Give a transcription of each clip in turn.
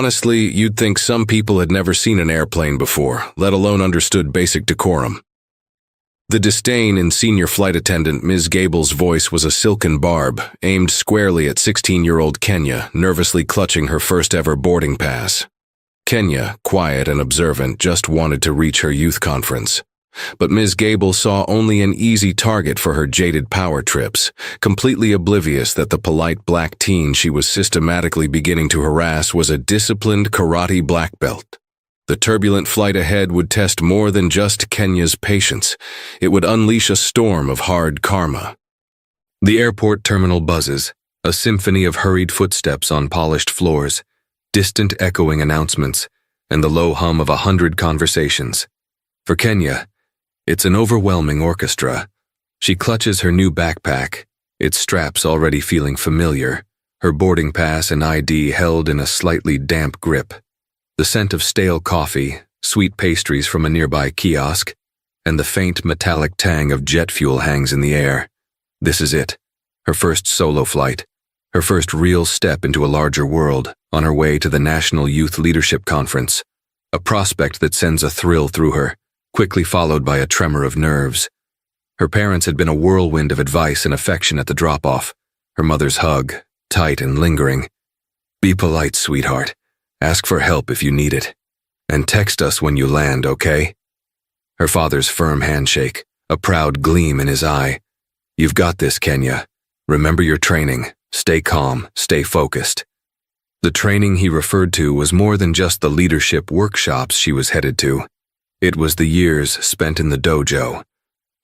Honestly, you'd think some people had never seen an airplane before, let alone understood basic decorum. The disdain in senior flight attendant Ms. Gable's voice was a silken barb, aimed squarely at 16-year-old Kenya, nervously clutching her first-ever boarding pass. Kenya, quiet and observant, just wanted to reach her youth conference. But Ms. Gable saw only an easy target for her jaded power trips, completely oblivious that the polite black teen she was systematically beginning to harass was a disciplined karate black belt. The turbulent flight ahead would test more than just Kenya's patience. It would unleash a storm of hard karma. The airport terminal buzzes, a symphony of hurried footsteps on polished floors, distant echoing announcements, and the low hum of 100 conversations. For Kenya, it's an overwhelming orchestra. She clutches her new backpack, its straps already feeling familiar, her boarding pass and ID held in a slightly damp grip. The scent of stale coffee, sweet pastries from a nearby kiosk, and the faint metallic tang of jet fuel hangs in the air. This is it, her first solo flight, her first real step into a larger world, on her way to the National Youth Leadership Conference, a prospect that sends a thrill through her, quickly followed by a tremor of nerves. Her parents had been a whirlwind of advice and affection at the drop-off, her mother's hug, tight and lingering. "Be polite, sweetheart. Ask for help if you need it. And text us when you land, okay?" Her father's firm handshake, a proud gleam in his eye. "You've got this, Kenya. Remember your training. Stay calm, stay focused." The training he referred to was more than just the leadership workshops she was headed to. It was the years spent in the dojo,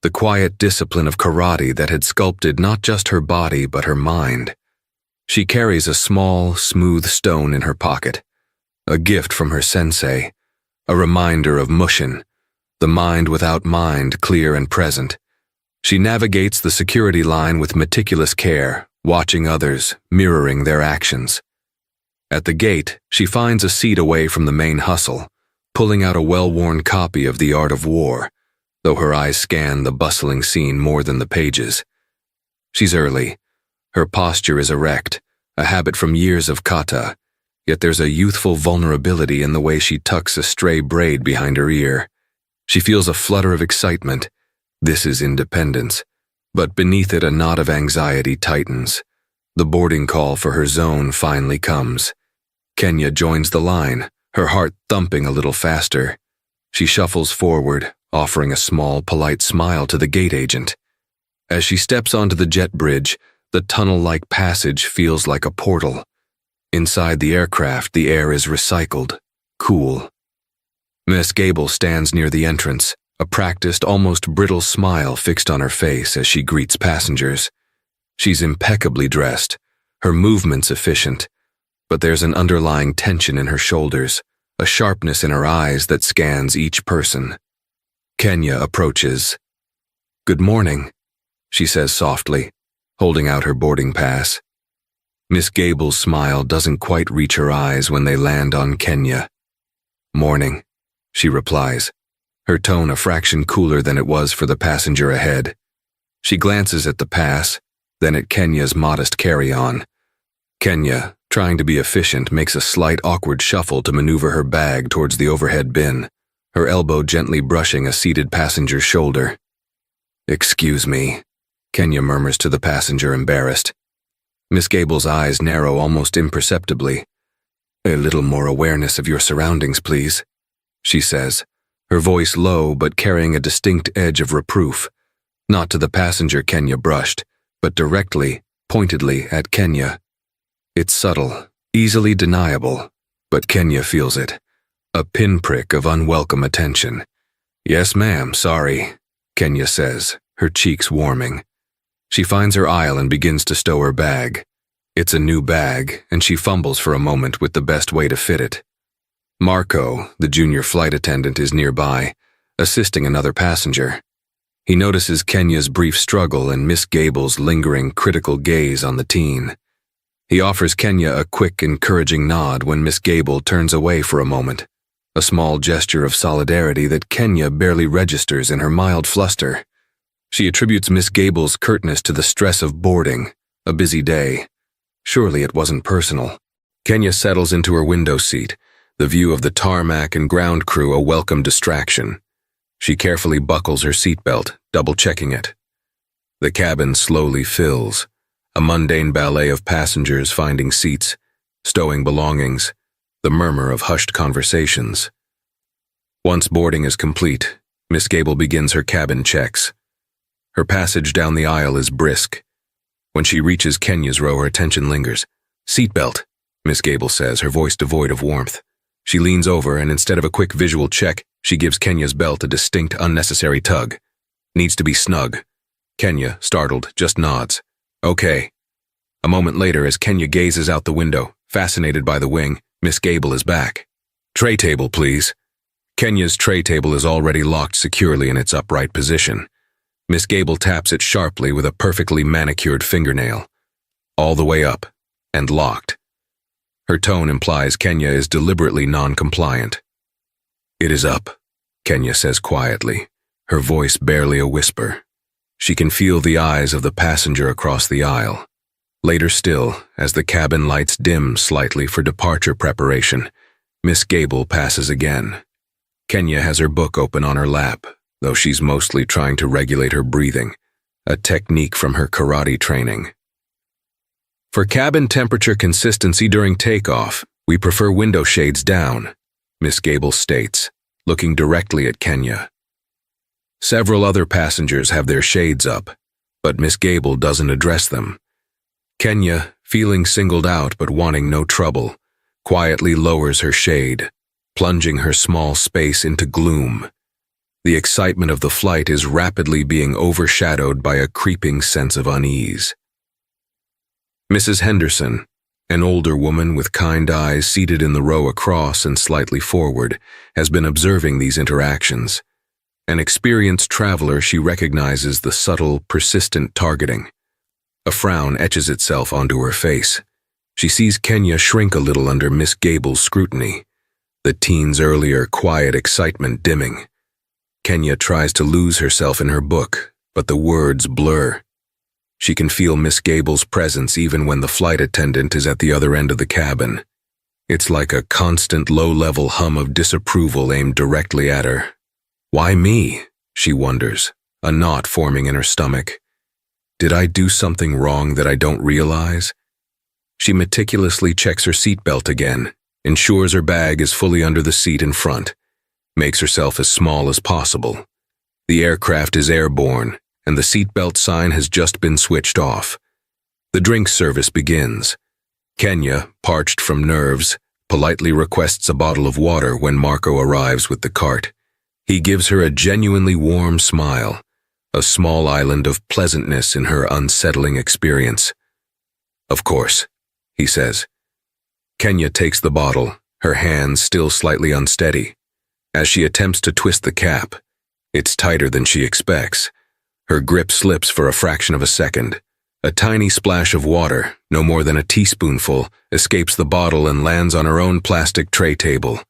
the quiet discipline of karate that had sculpted not just her body but her mind. She carries a small, smooth stone in her pocket, a gift from her sensei, a reminder of Mushin, the mind without mind, clear and present. She navigates the security line with meticulous care, watching others, mirroring their actions. At the gate, she finds a seat away from the main hustle, pulling out a well-worn copy of The Art of War, though her eyes scan the bustling scene more than the pages. She's early. Her posture is erect, a habit from years of kata, yet there's a youthful vulnerability in the way she tucks a stray braid behind her ear. She feels a flutter of excitement. This is independence. But beneath it a knot of anxiety tightens. The boarding call for her zone finally comes. Kenya joins the line, her heart thumping a little faster. She shuffles forward, offering a small, polite smile to the gate agent. As she steps onto the jet bridge, the tunnel-like passage feels like a portal. Inside the aircraft, the air is recycled, cool. Miss Gable stands near the entrance, a practiced, almost brittle smile fixed on her face as she greets passengers. She's impeccably dressed, her movements efficient, but there's an underlying tension in her shoulders, a sharpness in her eyes that scans each person. Kenya approaches. "Good morning," she says softly, holding out her boarding pass. Miss Gable's smile doesn't quite reach her eyes when they land on Kenya. "Morning," she replies, her tone a fraction cooler than it was for the passenger ahead. She glances at the pass, then at Kenya's modest carry-on. Kenya, trying to be efficient, makes a slight awkward shuffle to maneuver her bag towards the overhead bin, her elbow gently brushing a seated passenger's shoulder. "Excuse me," Kenya murmurs to the passenger, embarrassed. Miss Gable's eyes narrow almost imperceptibly. "A little more awareness of your surroundings, please," she says, her voice low but carrying a distinct edge of reproof, not to the passenger Kenya brushed, but directly, pointedly at Kenya. It's subtle, easily deniable, but Kenya feels it, a pinprick of unwelcome attention. "Yes, ma'am, sorry," Kenya says, her cheeks warming. She finds her aisle and begins to stow her bag. It's a new bag, and she fumbles for a moment with the best way to fit it. Marco, the junior flight attendant, is nearby, assisting another passenger. He notices Kenya's brief struggle and Miss Gable's lingering, critical gaze on the teen. He offers Kenya a quick, encouraging nod when Miss Gable turns away for a moment, a small gesture of solidarity that Kenya barely registers in her mild fluster. She attributes Miss Gable's curtness to the stress of boarding, a busy day. Surely it wasn't personal. Kenya settles into her window seat, the view of the tarmac and ground crew a welcome distraction. She carefully buckles her seatbelt, double-checking it. The cabin slowly fills, a mundane ballet of passengers finding seats, stowing belongings, the murmur of hushed conversations. Once boarding is complete, Miss Gable begins her cabin checks. Her passage down the aisle is brisk. When she reaches Kenya's row, her attention lingers. "Seatbelt," Miss Gable says, her voice devoid of warmth. She leans over and instead of a quick visual check, she gives Kenya's belt a distinct, unnecessary tug. "Needs to be snug." Kenya, startled, just nods. "Okay." A moment later, as Kenya gazes out the window, fascinated by the wing, Miss Gable is back. "Tray table, please." Kenya's tray table is already locked securely in its upright position. Miss Gable taps it sharply with a perfectly manicured fingernail. All the way up, and locked. Her tone implies Kenya is deliberately non-compliant. "It is up," Kenya says quietly, her voice barely a whisper. She can feel the eyes of the passenger across the aisle. Later still, as the cabin lights dim slightly for departure preparation, Miss Gable passes again. Kenya has her book open on her lap, though she's mostly trying to regulate her breathing, a technique from her karate training. "For cabin temperature consistency during takeoff, we prefer window shades down," Miss Gable states, looking directly at Kenya. Several other passengers have their shades up, but Miss Gable doesn't address them. Kenya, feeling singled out but wanting no trouble, quietly lowers her shade, plunging her small space into gloom. The excitement of the flight is rapidly being overshadowed by a creeping sense of unease. Mrs. Henderson, an older woman with kind eyes seated in the row across and slightly forward, has been observing these interactions. An experienced traveler, she recognizes the subtle, persistent targeting. A frown etches itself onto her face. She sees Kenya shrink a little under Miss Gable's scrutiny, the teen's earlier quiet excitement dimming. Kenya tries to lose herself in her book, but the words blur. She can feel Miss Gable's presence even when the flight attendant is at the other end of the cabin. It's like a constant low-level hum of disapproval aimed directly at her. Why me? She wonders, a knot forming in her stomach. Did I do something wrong that I don't realize? She meticulously checks her seatbelt again, ensures her bag is fully under the seat in front, makes herself as small as possible. The aircraft is airborne, and the seatbelt sign has just been switched off. The drink service begins. Kenya, parched from nerves, politely requests a bottle of water when Marco arrives with the cart. He gives her a genuinely warm smile, a small island of pleasantness in her unsettling experience. "Of course," he says. Kenya takes the bottle, her hands still slightly unsteady. As she attempts to twist the cap, it's tighter than she expects. Her grip slips for a fraction of a second. A tiny splash of water, no more than a teaspoonful, escapes the bottle and lands on her own plastic tray table.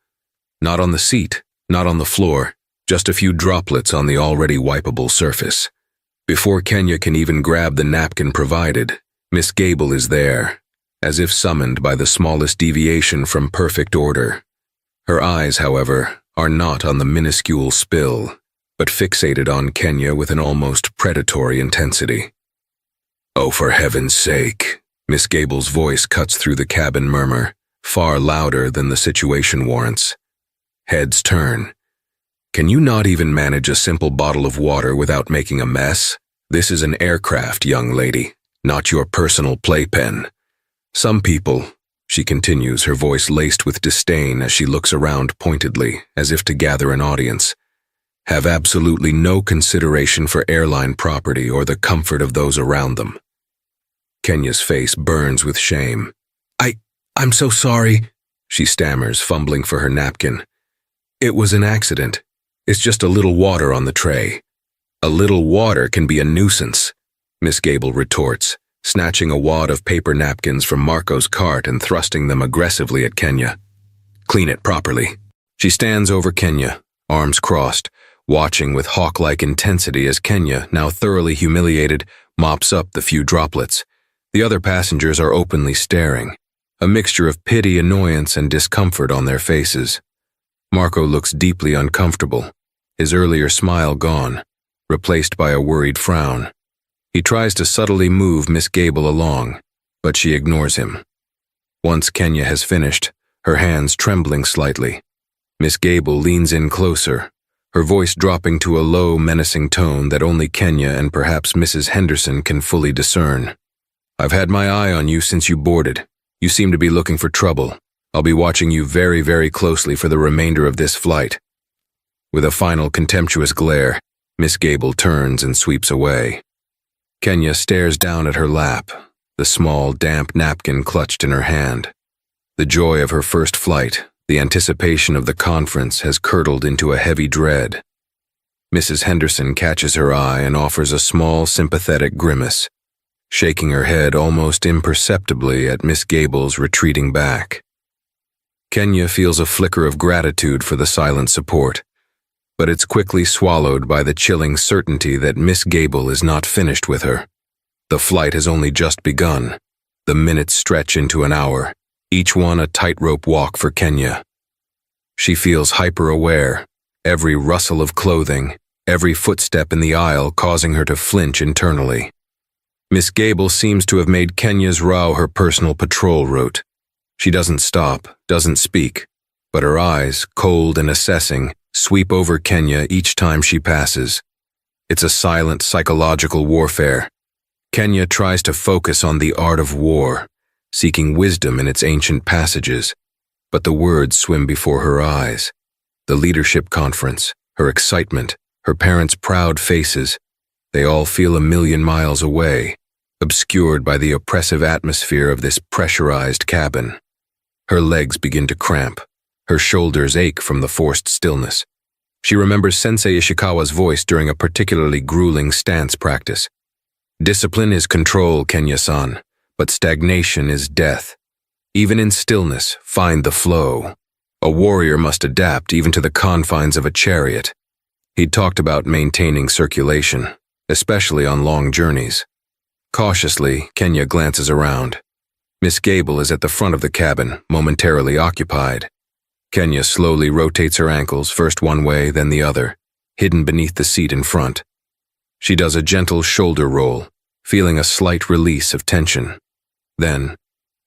Not on the seat, not on the floor, just a few droplets on the already wipeable surface. Before Kenya can even grab the napkin provided, Miss Gable is there, as if summoned by the smallest deviation from perfect order. Her eyes, however, are not on the minuscule spill, but fixated on Kenya with an almost predatory intensity. "Oh, for heaven's sake," Miss Gable's voice cuts through the cabin murmur, far louder than the situation warrants. Heads turn. "Can you not even manage a simple bottle of water without making a mess? This is an aircraft, young lady, not your personal playpen. Some people," she continues, her voice laced with disdain as she looks around pointedly, as if to gather an audience, "have absolutely no consideration for airline property or the comfort of those around them." Kenya's face burns with shame. I'm so sorry," she stammers, fumbling for her napkin. "It was an accident. It's just a little water on the tray." "A little water can be a nuisance," Miss Gable retorts, snatching a wad of paper napkins from Marco's cart and thrusting them aggressively at Kenya. "Clean it properly." She stands over Kenya, arms crossed, watching with hawk-like intensity as Kenya, now thoroughly humiliated, mops up the few droplets. The other passengers are openly staring. a mixture of pity, annoyance, and discomfort on their faces. Marco looks deeply uncomfortable, his earlier smile gone, replaced by a worried frown. He tries to subtly move Miss Gable along, but she ignores him. Once Kenya has finished, her hands trembling slightly, Miss Gable leans in closer, her voice dropping to a low, menacing tone that only Kenya and perhaps Mrs. Henderson can fully discern. "I've had my eye on you since you boarded. You seem to be looking for trouble. I'll be watching you very, very closely for the remainder of this flight." With a final contemptuous glare, Miss Gable turns and sweeps away. Kenya stares down at her lap, the small, damp napkin clutched in her hand. The joy of her first flight, the anticipation of the conference, has curdled into a heavy dread. Mrs. Henderson catches her eye and offers a small, sympathetic grimace, shaking her head almost imperceptibly at Miss Gable's retreating back. Kenya feels a flicker of gratitude for the silent support, but it's quickly swallowed by the chilling certainty that Miss Gable is not finished with her. The flight has only just begun. The minutes stretch into an hour, each one a tightrope walk for Kenya. She feels hyper-aware, every rustle of clothing, every footstep in the aisle causing her to flinch internally. Miss Gable seems to have made Kenya's row her personal patrol route. She doesn't stop, doesn't speak, but her eyes, cold and assessing, sweep over Kenya each time she passes. It's a silent psychological warfare. Kenya tries to focus on the art of war, seeking wisdom in its ancient passages, but the words swim before her eyes. The leadership conference, her excitement, her parents' proud faces, they all feel a million miles away, obscured by the oppressive atmosphere of this pressurized cabin. Her legs begin to cramp. Her shoulders ache from the forced stillness. She remembers Sensei Ishikawa's voice during a particularly grueling stance practice. "Discipline is control, Kenya-san, but stagnation is death. Even in stillness, find the flow. A warrior must adapt even to the confines of a chariot." He'd talked about maintaining circulation, especially on long journeys. Cautiously, Kenya glances around. Miss Gable is at the front of the cabin, momentarily occupied. Kenya slowly rotates her ankles, first one way, then the other, hidden beneath the seat in front. She does a gentle shoulder roll, feeling a slight release of tension. Then,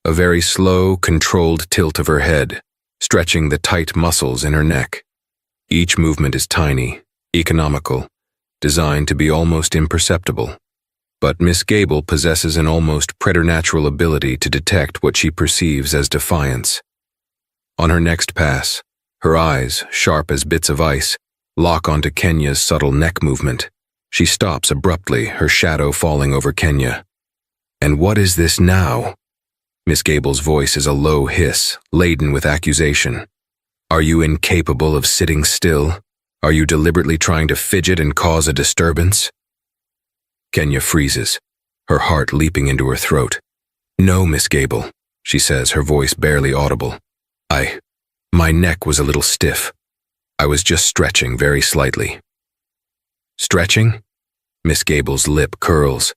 a very slow, controlled tilt of her head, stretching the tight muscles in her neck. Each movement is tiny, economical, designed to be almost imperceptible. But Miss Gable possesses an almost preternatural ability to detect what she perceives as defiance. On her next pass, her eyes, sharp as bits of ice, lock onto Kenya's subtle neck movement. She stops abruptly, her shadow falling over Kenya. "And what is this now?" Miss Gable's voice is a low hiss, laden with accusation. "Are you incapable of sitting still? Are you deliberately trying to fidget and cause a disturbance?" Kenya freezes, her heart leaping into her throat. "No, Miss Gable," she says, her voice barely audible. My neck was a little stiff. I was just stretching very slightly." "Stretching?" Miss Gable's lip curls.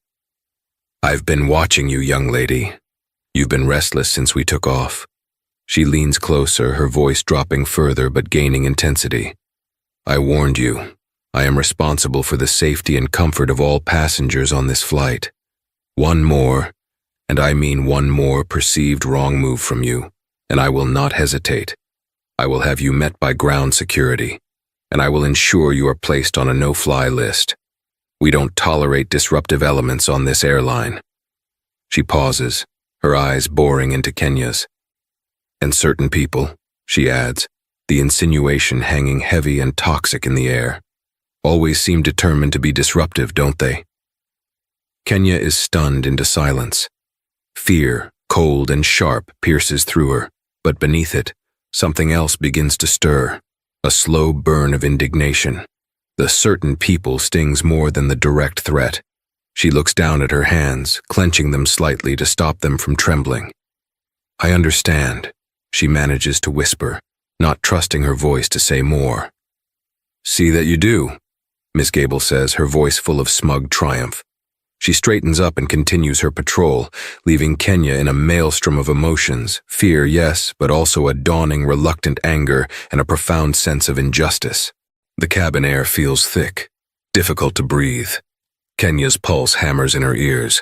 "I've been watching you, young lady. You've been restless since we took off." She leans closer, her voice dropping further but gaining intensity. "I warned you. I am responsible for the safety and comfort of all passengers on this flight. One more, and I mean one more perceived wrong move from you, and I will not hesitate. I will have you met by ground security, and I will ensure you are placed on a no-fly list. We don't tolerate disruptive elements on this airline." She pauses, her eyes boring into Kenya's. "And certain people," she adds, the insinuation hanging heavy and toxic in the air, "always seem determined to be disruptive, don't they?" Kenya is stunned into silence. Fear, cold and sharp, pierces through her, but beneath it, something else begins to stir, a slow burn of indignation. The certain people stings more than the direct threat. She looks down at her hands, clenching them slightly to stop them from trembling. "I understand," she manages to whisper, not trusting her voice to say more. "See that you do," Miss Gable says, her voice full of smug triumph. She straightens up and continues her patrol, leaving Kenya in a maelstrom of emotions, fear, yes, but also a dawning reluctant anger and a profound sense of injustice. The cabin air feels thick, difficult to breathe. Kenya's pulse hammers in her ears.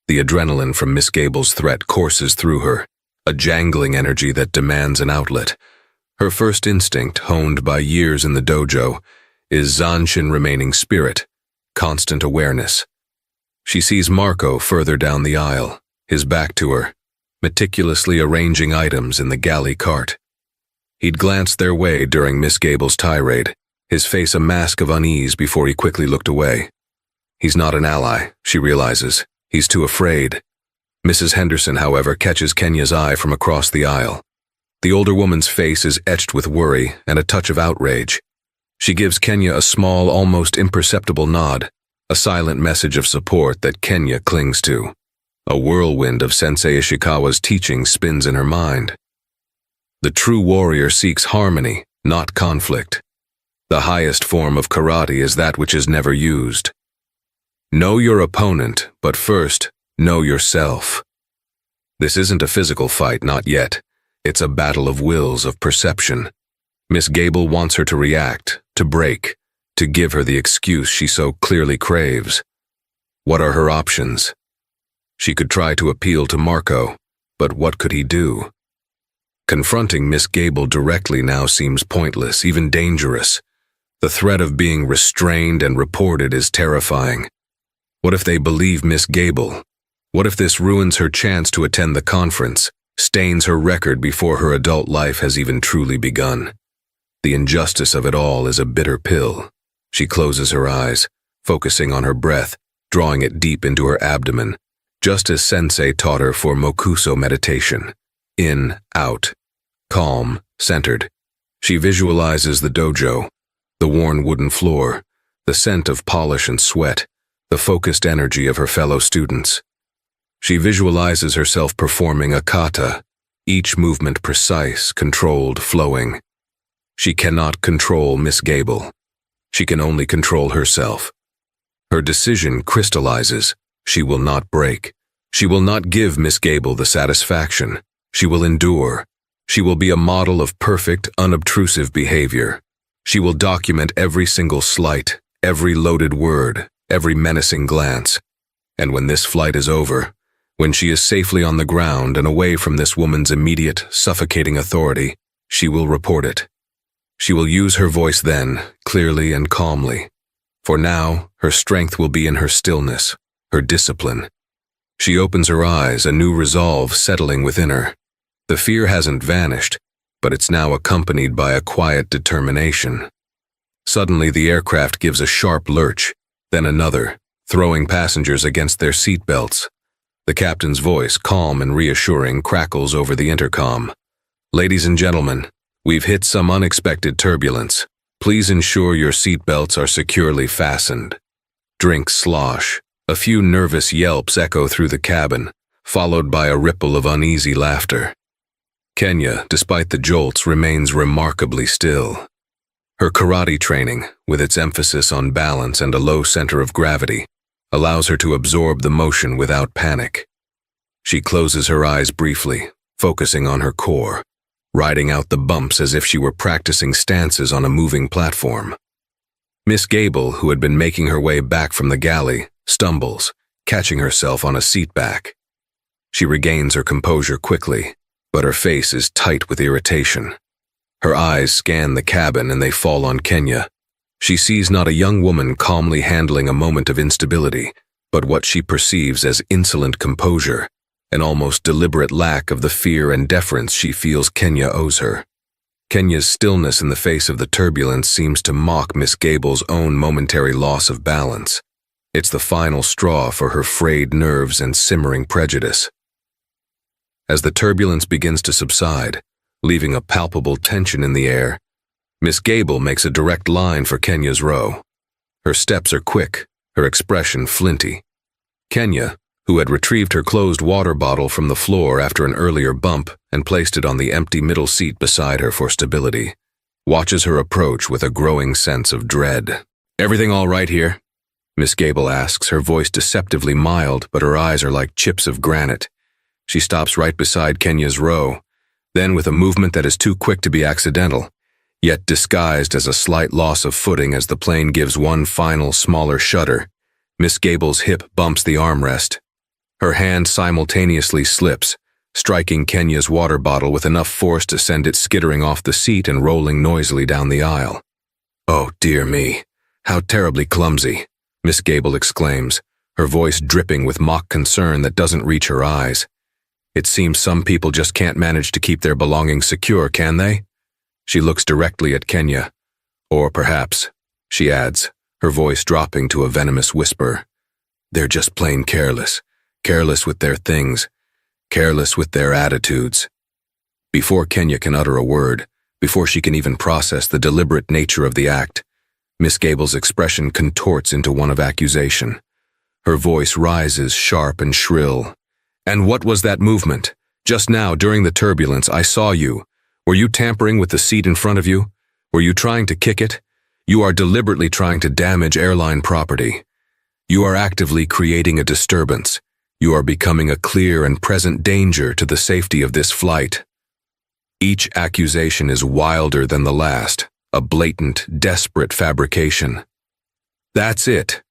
The adrenaline from Miss Gable's threat courses through her, a jangling energy that demands an outlet. Her first instinct, honed by years in the dojo, is Zanshin remaining spirit, constant awareness. She sees Marco further down the aisle, his back to her, meticulously arranging items in the galley cart. He'd glanced their way during Miss Gable's tirade, his face a mask of unease before he quickly looked away. He's not an ally, she realizes. He's too afraid. Mrs. Henderson, however, catches Kenya's eye from across the aisle. The older woman's face is etched with worry and a touch of outrage. She gives Kenya a small, almost imperceptible nod, a silent message of support that Kenya clings to. A whirlwind of Sensei Ishikawa's teaching spins in her mind. The true warrior seeks harmony, not conflict. The highest form of karate is that which is never used. Know your opponent, but first, know yourself. This isn't a physical fight, not yet. It's a battle of wills, of perception. Miss Gable wants her to react, to break, to give her the excuse she so clearly craves. What are her options? She could try to appeal to Marco, but what could he do? Confronting Miss Gable directly now seems pointless, even dangerous. The threat of being restrained and reported is terrifying. What if they believe Miss Gable? What if this ruins her chance to attend the conference, stains her record before her adult life has even truly begun? The injustice of it all is a bitter pill. She closes her eyes, focusing on her breath, drawing it deep into her abdomen, just as Sensei taught her for Mokuso meditation. In, out, calm, centered. She visualizes the dojo, the worn wooden floor, the scent of polish and sweat, the focused energy of her fellow students. She visualizes herself performing a kata, each movement precise, controlled, flowing. She cannot control Miss Gable. She can only control herself. Her decision crystallizes. She will not break. She will not give Miss Gable the satisfaction. She will endure. She will be a model of perfect, unobtrusive behavior. She will document every single slight, every loaded word, every menacing glance. And when this flight is over, when she is safely on the ground and away from this woman's immediate, suffocating authority, she will report it. She will use her voice then, clearly and calmly. For now, her strength will be in her stillness, her discipline. She opens her eyes, a new resolve settling within her. The fear hasn't vanished, but it's now accompanied by a quiet determination. Suddenly, the aircraft gives a sharp lurch, then another, throwing passengers against their seat belts. The captain's voice, calm and reassuring, crackles over the intercom. "Ladies and gentlemen, we've hit some unexpected turbulence. Please ensure your seat belts are securely fastened." Drinks slosh. A few nervous yelps echo through the cabin, followed by a ripple of uneasy laughter. Kenya, despite the jolts, remains remarkably still. Her karate training, with its emphasis on balance and a low center of gravity, allows her to absorb the motion without panic. She closes her eyes briefly, focusing on her core, riding out the bumps as if she were practicing stances on a moving platform. Miss Gable, who had been making her way back from the galley, stumbles, catching herself on a seat back. She regains her composure quickly, but her face is tight with irritation. Her eyes scan the cabin and they fall on Kenya. She sees not a young woman calmly handling a moment of instability, but what she perceives as insolent composure, an almost deliberate lack of the fear and deference she feels Kenya owes her. Kenya's stillness in the face of the turbulence seems to mock Miss Gable's own momentary loss of balance. It's the final straw for her frayed nerves and simmering prejudice. As the turbulence begins to subside, leaving a palpable tension in the air, Miss Gable makes a direct line for Kenya's row. Her steps are quick, her expression flinty. Kenya, who had retrieved her closed water bottle from the floor after an earlier bump and placed it on the empty middle seat beside her for stability, watches her approach with a growing sense of dread. "Everything all right here?" Miss Gable asks, her voice deceptively mild, but her eyes are like chips of granite. She stops right beside Kenya's row. Then, with a movement that is too quick to be accidental, yet disguised as a slight loss of footing as the plane gives one final, smaller shudder, Miss Gable's hip bumps the armrest. Her hand simultaneously slips, striking Kenya's water bottle with enough force to send it skittering off the seat and rolling noisily down the aisle. "Oh, dear me, how terribly clumsy," Miss Gable exclaims, her voice dripping with mock concern that doesn't reach her eyes. "It seems some people just can't manage to keep their belongings secure, can they?" She looks directly at Kenya. "Or perhaps," she adds, her voice dropping to a venomous whisper, "they're just plain careless. Careless with their things. Careless with their attitudes." Before Kenya can utter a word, before she can even process the deliberate nature of the act, Miss Gable's expression contorts into one of accusation. Her voice rises sharp and shrill. "And what was that movement? Just now, during the turbulence, I saw you. Were you tampering with the seat in front of you? Were you trying to kick it? You are deliberately trying to damage airline property. You are actively creating a disturbance. You are becoming a clear and present danger to the safety of this flight." Each accusation is wilder than the last, a blatant, desperate fabrication. "That's it,"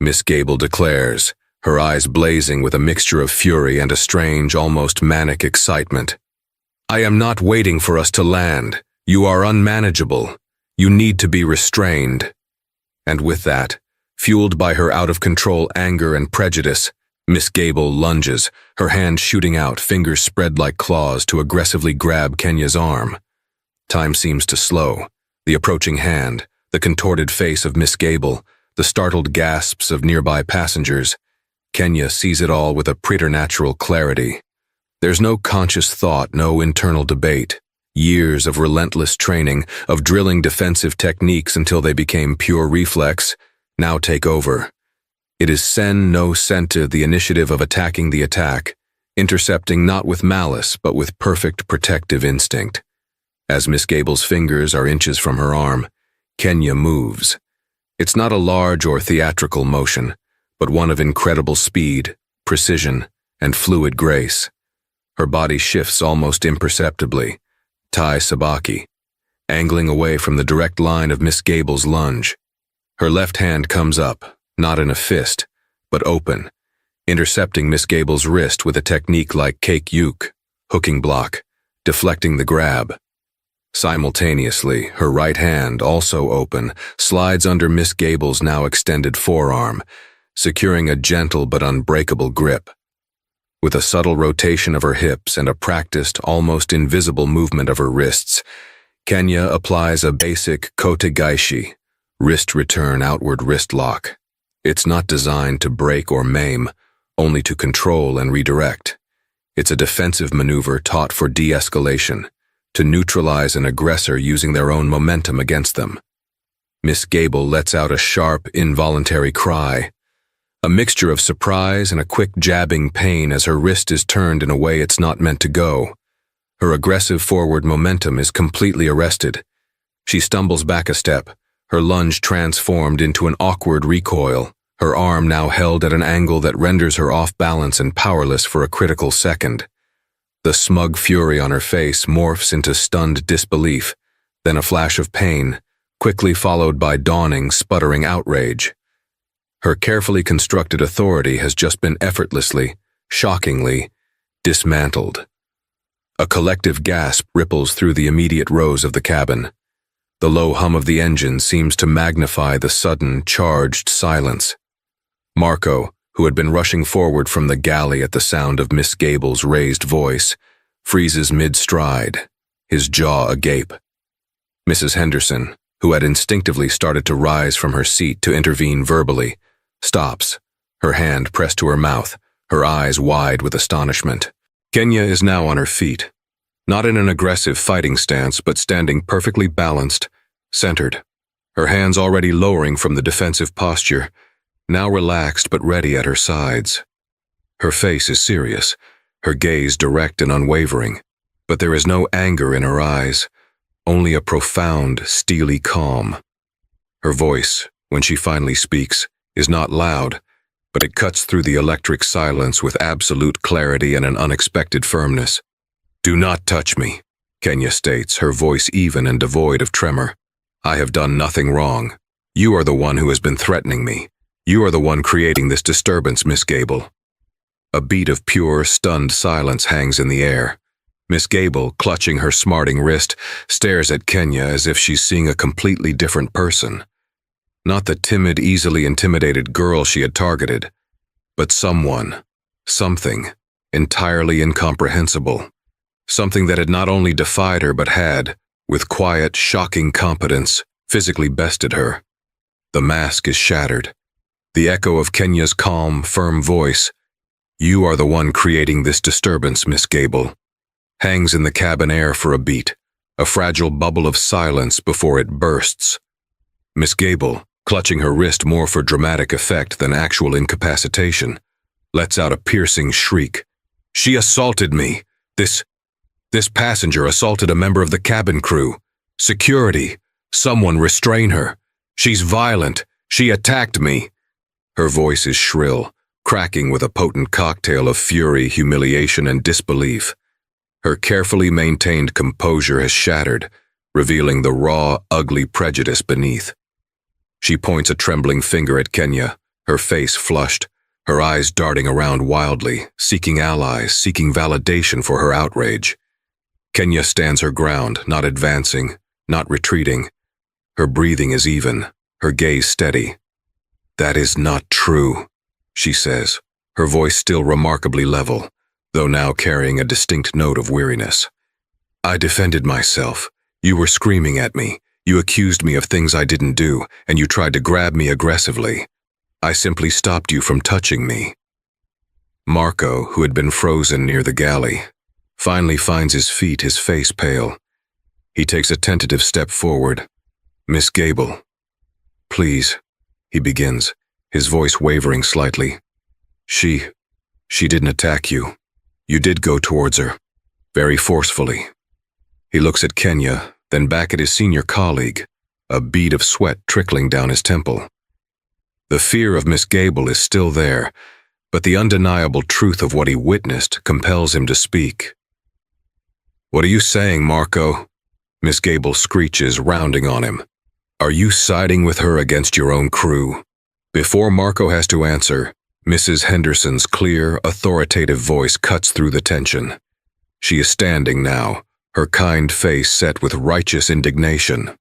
Miss Gable declares, her eyes blazing with a mixture of fury and a strange, almost manic excitement. "I am not waiting for us to land. You are unmanageable. You need to be restrained." And with that, fueled by her out-of-control anger and prejudice, Miss Gable lunges, her hand shooting out, fingers spread like claws to aggressively grab Kenya's arm. Time seems to slow. The approaching hand, the contorted face of Miss Gable, the startled gasps of nearby passengers. Kenya sees it all with a preternatural clarity. There's no conscious thought, no internal debate. Years of relentless training, of drilling defensive techniques until they became pure reflex, now take over. It is sen no sente, the initiative of attacking the attack, intercepting not with malice but with perfect protective instinct. As Miss Gable's fingers are inches from her arm, Kenya moves. It's not a large or theatrical motion, but one of incredible speed, precision, and fluid grace. Her body shifts almost imperceptibly, Tai Sabaki, angling away from the direct line of Miss Gable's lunge. Her left hand comes up, not in a fist, but open, intercepting Miss Gable's wrist with a technique like cake yuke, hooking block, deflecting the grab. Simultaneously, her right hand, also open, slides under Miss Gable's now extended forearm, securing a gentle but unbreakable grip. With a subtle rotation of her hips and a practiced, almost invisible movement of her wrists, Kenya applies a basic kotegaishi, wrist return outward wrist lock. It's not designed to break or maim, only to control and redirect. It's a defensive maneuver taught for de-escalation, to neutralize an aggressor using their own momentum against them. Miss Gable lets out a sharp, involuntary cry, a mixture of surprise and a quick jabbing pain as her wrist is turned in a way it's not meant to go. Her aggressive forward momentum is completely arrested. She stumbles back a step, her lunge transformed into an awkward recoil, her arm now held at an angle that renders her off balance and powerless for a critical second. The smug fury on her face morphs into stunned disbelief, then a flash of pain, quickly followed by dawning, sputtering outrage. Her carefully constructed authority has just been effortlessly, shockingly, dismantled. A collective gasp ripples through the immediate rows of the cabin. The low hum of the engine seems to magnify the sudden, charged silence. Marco, who had been rushing forward from the galley at the sound of Miss Gable's raised voice, freezes mid-stride, his jaw agape. Mrs. Henderson, who had instinctively started to rise from her seat to intervene verbally, stops, her hand pressed to her mouth, her eyes wide with astonishment. Kenya is now on her feet, not in an aggressive fighting stance, but standing perfectly balanced, centered, her hands already lowering from the defensive posture, now relaxed but ready at her sides. Her face is serious, her gaze direct and unwavering, but there is no anger in her eyes, only a profound, steely calm. Her voice, when she finally speaks, is not loud, but it cuts through the electric silence with absolute clarity and an unexpected firmness. "Do not touch me," Kenya states, her voice even and devoid of tremor. "I have done nothing wrong. You are the one who has been threatening me. You are the one creating this disturbance, Miss Gable." A beat of pure, stunned silence hangs in the air. Miss Gable, clutching her smarting wrist, stares at Kenya as if she's seeing a completely different person. Not the timid, easily intimidated girl she had targeted, but someone, something, entirely incomprehensible. Something that had not only defied her but had, with quiet, shocking competence, physically bested her. The mask is shattered. The echo of Kenya's calm, firm voice, "You are the one creating this disturbance, Miss Gable," hangs in the cabin air for a beat, a fragile bubble of silence before it bursts. Miss Gable, clutching her wrist more for dramatic effect than actual incapacitation, lets out a piercing shriek. "She assaulted me! This passenger assaulted a member of the cabin crew. Security! Someone restrain her! She's violent! She attacked me!" Her voice is shrill, cracking with a potent cocktail of fury, humiliation, and disbelief. Her carefully maintained composure has shattered, revealing the raw, ugly prejudice beneath. She points a trembling finger at Kenya, her face flushed, her eyes darting around wildly, seeking allies, seeking validation for her outrage. Kenya stands her ground, not advancing, not retreating. Her breathing is even, her gaze steady. "That is not true," she says, her voice still remarkably level, though now carrying a distinct note of weariness. "I defended myself. You were screaming at me. You accused me of things I didn't do, and you tried to grab me aggressively. I simply stopped you from touching me." Marco, who had been frozen near the galley, finally finds his feet, his face pale. He takes a tentative step forward. "Miss Gable, please," he begins, his voice wavering slightly. She didn't attack you. You did go towards her, very forcefully." He looks at Kenya, then back at his senior colleague, a bead of sweat trickling down his temple. The fear of Miss Gable is still there, but the undeniable truth of what he witnessed compels him to speak. "What are you saying, Marco?" Miss Gable screeches, rounding on him. "Are you siding with her against your own crew?" Before Marco has to answer, Mrs. Henderson's clear, authoritative voice cuts through the tension. She is standing now, her kind face set with righteous indignation.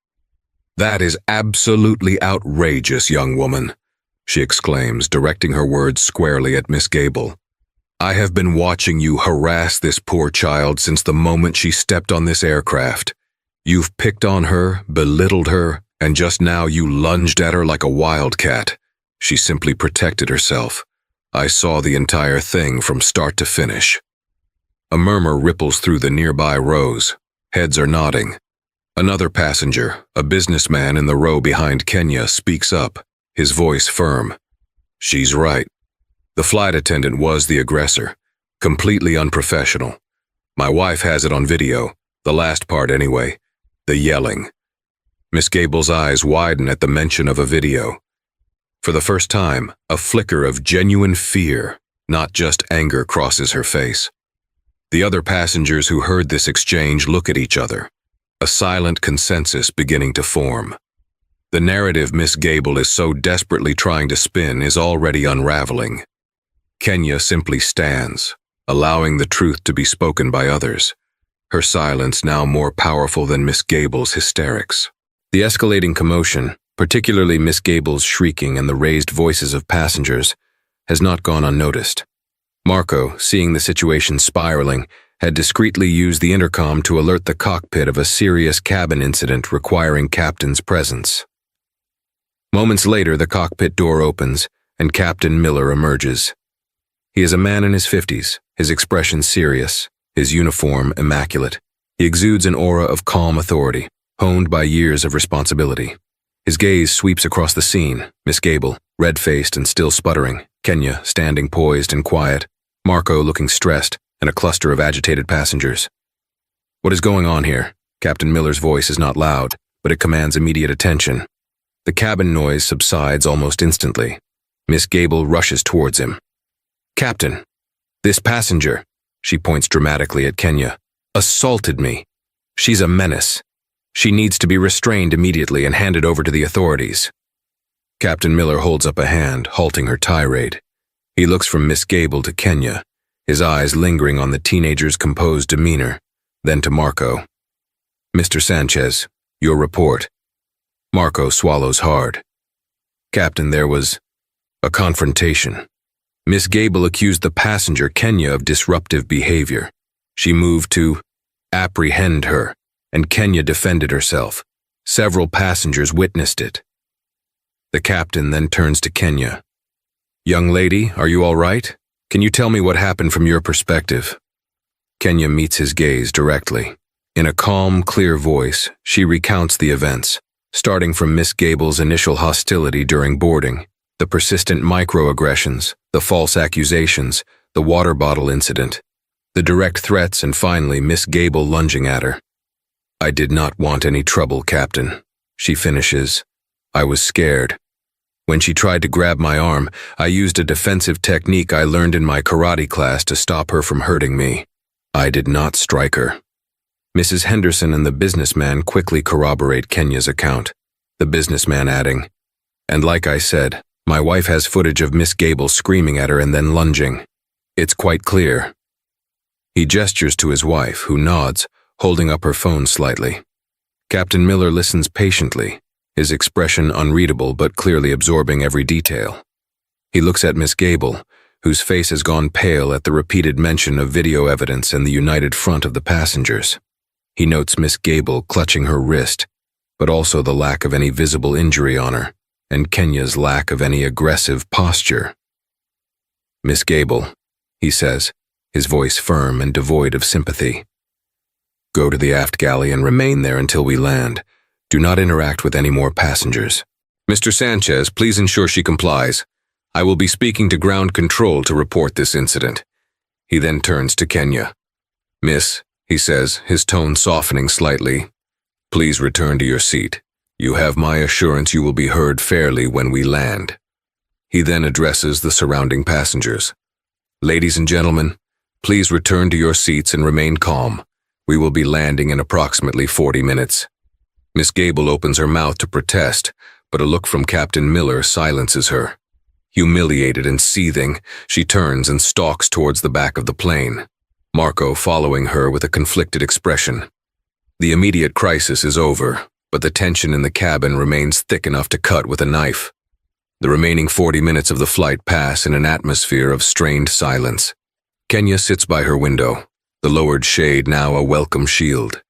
"That is absolutely outrageous, young woman," she exclaims, directing her words squarely at Miss Gable. "I have been watching you harass this poor child since the moment she stepped on this aircraft. You've picked on her, belittled her, and just now you lunged at her like a wildcat. She simply protected herself. I saw the entire thing from start to finish." A murmur ripples through the nearby rows. Heads are nodding. Another passenger, a businessman in the row behind Kenya, speaks up, his voice firm. "She's right. The flight attendant was the aggressor. Completely unprofessional. My wife has it on video, the last part anyway. The yelling." Miss Gable's eyes widen at the mention of a video. For the first time, a flicker of genuine fear, not just anger, crosses her face. The other passengers who heard this exchange look at each other, a silent consensus beginning to form. The narrative Miss Gable is so desperately trying to spin is already unraveling. Kenya simply stands, allowing the truth to be spoken by others, her silence now more powerful than Miss Gable's hysterics. The escalating commotion, particularly Miss Gable's shrieking and the raised voices of passengers, has not gone unnoticed. Marco, seeing the situation spiraling, had discreetly used the intercom to alert the cockpit of a serious cabin incident requiring Captain's presence. Moments later, the cockpit door opens, and Captain Miller emerges. He is a man in his 50s, his expression serious, his uniform immaculate. He exudes an aura of calm authority, honed by years of responsibility. His gaze sweeps across the scene, Miss Gable, red-faced and still sputtering, Kenya standing poised and quiet, Marco looking stressed, and a cluster of agitated passengers. "What is going on here?" Captain Miller's voice is not loud, but it commands immediate attention. The cabin noise subsides almost instantly. Miss Gable rushes towards him. "Captain, this passenger," she points dramatically at Kenya, "assaulted me. She's a menace. She needs to be restrained immediately and handed over to the authorities." Captain Miller holds up a hand, halting her tirade. He looks from Miss Gable to Kenya, his eyes lingering on the teenager's composed demeanor, then to Marco. "Mr. Sanchez, your report." Marco swallows hard. "Captain, there was a confrontation. Miss Gable accused the passenger, Kenya, of disruptive behavior. She moved to apprehend her, and Kenya defended herself. Several passengers witnessed it." The captain then turns to Kenya. "Young lady, are you all right? Can you tell me what happened from your perspective?" Kenya meets his gaze directly. In a calm, clear voice, she recounts the events, starting from Miss Gable's initial hostility during boarding, the persistent microaggressions, the false accusations, the water bottle incident, the direct threats, and finally Miss Gable lunging at her. "I did not want any trouble, Captain," she finishes. "I was scared. When she tried to grab my arm, I used a defensive technique I learned in my karate class to stop her from hurting me. I did not strike her." Mrs. Henderson and the businessman quickly corroborate Kenya's account, the businessman adding, "And like I said, my wife has footage of Miss Gable screaming at her and then lunging. It's quite clear." He gestures to his wife, who nods, holding up her phone slightly. Captain Miller listens patiently, his expression unreadable but clearly absorbing every detail. He looks at Miss Gable, whose face has gone pale at the repeated mention of video evidence and the united front of the passengers. He notes Miss Gable clutching her wrist, but also the lack of any visible injury on her, and Kenya's lack of any aggressive posture. "Miss Gable," he says, his voice firm and devoid of sympathy. "Go to the aft galley and remain there until we land. Do not interact with any more passengers. Mr. Sanchez, please ensure she complies. I will be speaking to ground control to report this incident." He then turns to Kenya. "Miss," he says, his tone softening slightly, "please return to your seat. You have my assurance you will be heard fairly when we land." He then addresses the surrounding passengers. "Ladies and gentlemen, please return to your seats and remain calm. We will be landing in approximately 40 minutes. Miss Gable opens her mouth to protest, but a look from Captain Miller silences her. Humiliated and seething, she turns and stalks towards the back of the plane, Marco following her with a conflicted expression. The immediate crisis is over, but the tension in the cabin remains thick enough to cut with a knife. The remaining 40 minutes of the flight pass in an atmosphere of strained silence. Kenya sits by her window, the lowered shade now a welcome shield.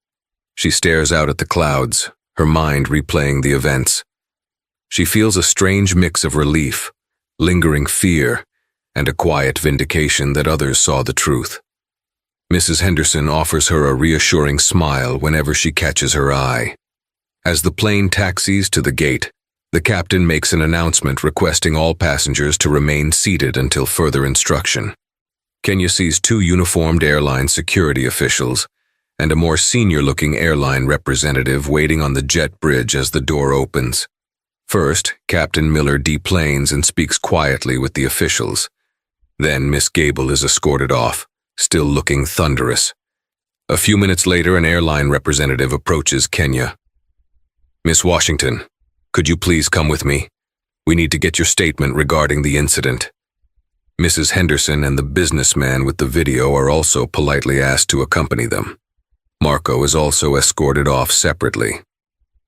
She stares out at the clouds, her mind replaying the events. She feels a strange mix of relief, lingering fear, and a quiet vindication that others saw the truth. Mrs. Henderson offers her a reassuring smile whenever she catches her eye. As the plane taxis to the gate, the captain makes an announcement requesting all passengers to remain seated until further instruction. Kenya sees two uniformed airline security officials and a more senior-looking airline representative waiting on the jet bridge as the door opens. First, Captain Miller deplanes and speaks quietly with the officials. Then Miss Gable is escorted off, still looking thunderous. A few minutes later, an airline representative approaches Kenya. "Miss Washington, could you please come with me? We need to get your statement regarding the incident." Mrs. Henderson and the businessman with the video are also politely asked to accompany them. Marco is also escorted off separately.